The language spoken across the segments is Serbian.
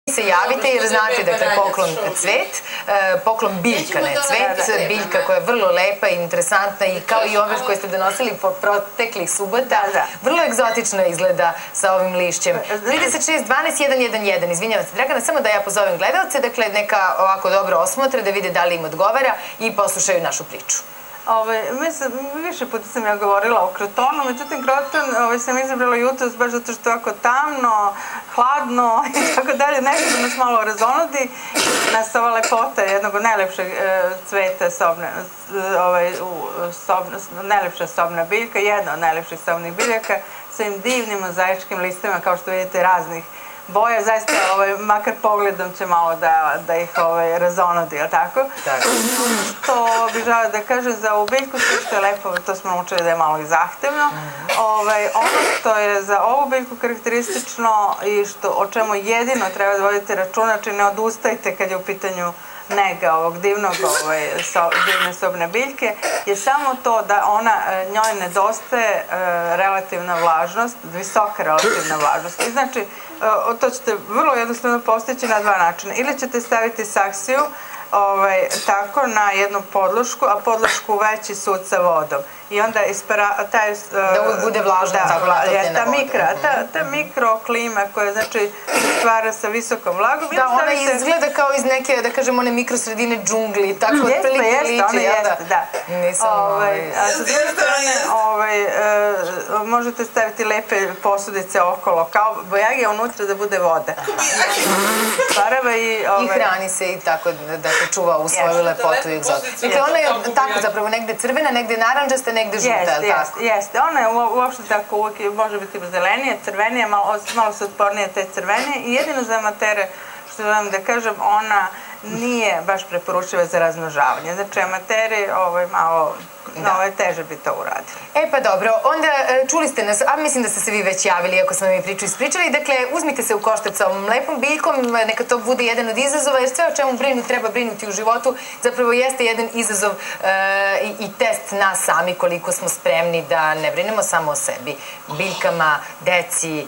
se javite jer znate, dakle, poklon cvet, poklon biljka, ne cvet, biljka koja je vrlo lepa i interesantna i kao i ove koje ste donosili po proteklih subota, vrlo egzotično izgleda sa ovim lišćem. 36 12 111, izvinjavam se Dragana, samo da ja pozovem gledalce, dakle, neka ovako dobro osmotre, da vide da li im odgovara i poslušaju našu priču. Više puta sam ja govorila o krotonu, međutim kroton sam izabrala jutros baš zato što je ovako tamno, hladno i tako dalje, nekako nas malo razonodi. Nas ova lepota jednog od najlepšeg cveta najlepša sobna biljka, jedna od najlepših sobnih biljaka sa ovim divnim mozaičkim listima, kao što vidite, raznih boja, zaista makar pogledom će malo da ih razonodi, je li tako? Tako. Što bih žela da kažem za ovu biljku, sve što je lepo, to smo naučili da je malo i zahtevno. Ono što je za ovu biljku karakteristično i o čemu jedino treba da vodite računa, znači ne odustajte kad je u pitanju nega ovog divne sobne biljke, je samo to da njoj nedostaje relativna vlažnost, visoka relativna vlažnost. I znači, to ćete vrlo jednostavno postići na dva načina. Ili ćete staviti saksiju tako na jednu podlošku, a podlošku već isut sa vodom. I onda da uvijek bude vlažna ta voda. Ta mikroklima koja znači stvara sa visokom vlagom. Da, ona izgleda kao iz neke, da kažem, one mikrosredine džungli, tako otprilike liči. Jeste, da. A sa druge strane možete staviti lepe posudice okolo, kao bojagi, a unutra da bude voda. I hrani se i tako da čuva u svoju lepotu i egzotiku. Dakle, ona je tako zapravo negde crvena, negde naranđasta, negde žuta, je li tako? Jeste, ona je uopšte tako uvijek, može biti zelenije, crvenije, malo su otpornije te crvenije i jedino za amatere, što želim da kažem, ona nije baš preporučiva za razmnožavanje. Znači, amateri malo teže bi to uradili. Pa dobro, onda čuli ste nas, a mislim da ste se vi već javili, iako smo mi priču ispričali, dakle, uzmite se u koštac sa ovom lepom biljkom, neka to bude jedan od izazova, jer sve o čemu treba brinuti u životu, zapravo jeste jedan izazov i test nas sami, koliko smo spremni da ne brinemo samo o sebi, biljkama, deci,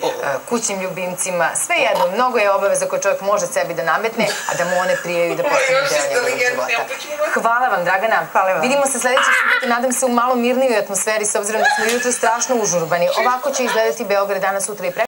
kućnim ljubimcima, sve jedno, mnogo je obaveza koje čovjek može sebi da nametne, a da mu one prijaju i da postanu deo njegovog života. Hvala vam, Dragana. Vidimo se sledeće subote, nadam se u malo mirnijoj atmosferi, s obzirom da smo jutro strašno užurbani. Ovako će izgledati Beograd danas, sutra i preko.